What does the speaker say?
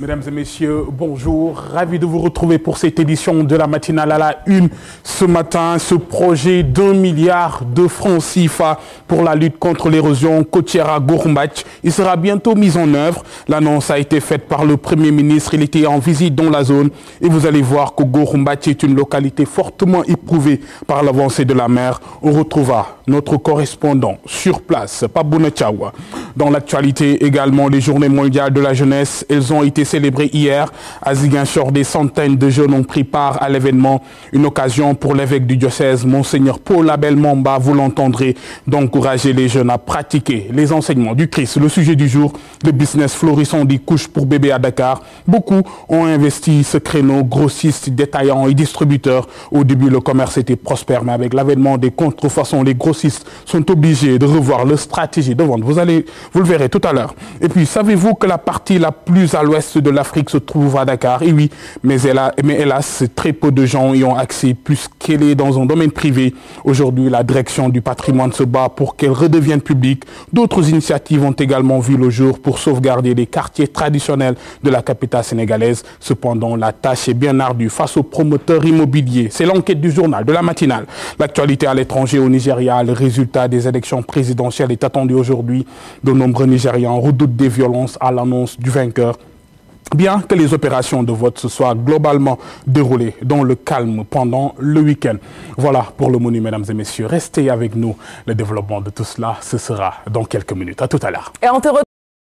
Mesdames et messieurs, bonjour. Ravi de vous retrouver pour cette édition de la matinale à la une. Ce matin, ce projet d'1 milliard de francs CFA pour la lutte contre l'érosion côtière à Gor Mbach, il sera bientôt mis en œuvre. L'annonce a été faite par le Premier ministre. Il était en visite dans la zone et vous allez voir que Gor Mbach est une localité fortement éprouvée par l'avancée de la mer. On retrouvera notre correspondant sur place, Pabouna Tchawa. Dans l'actualité également, les journées mondiales de la jeunesse, elles ont été célébrées hier. À Ziguinchor, des centaines de jeunes ont pris part à l'événement. Une occasion pour l'évêque du diocèse, Monseigneur Paul Abel Mamba, vous l'entendrez, d'encourager les jeunes à pratiquer les enseignements du Christ. Le sujet du jour, le business florissant des couches pour bébés à Dakar. Beaucoup ont investi ce créneau, grossistes, détaillants et distributeurs. Au début, le commerce était prospère, mais avec l'avènement des contrefaçons, les grossistes sont obligés de revoir leur stratégie de vente. Vous le verrez tout à l'heure. Et puis, savez-vous que la partie la plus à l'ouest de l'Afrique se trouve à Dakar? Et oui, mais hélas, très peu de gens y ont accès, puisqu'elle est dans un domaine privé. Aujourd'hui, la direction du patrimoine se bat pour qu'elle redevienne publique. D'autres initiatives ont également vu le jour pour sauvegarder les quartiers traditionnels de la capitale sénégalaise. Cependant, la tâche est bien ardue face aux promoteurs immobiliers. C'est l'enquête du journal de la matinale. L'actualité à l'étranger au Nigeria, le résultat des élections présidentielles est attendu aujourd'hui. De nombreux Nigérians redoutent des violences à l'annonce du vainqueur. Bien que les opérations de vote se soient globalement déroulées dans le calme pendant le week-end. Voilà pour le menu, mesdames et messieurs. Restez avec nous. Le développement de tout cela, ce sera dans quelques minutes. À tout à l'heure.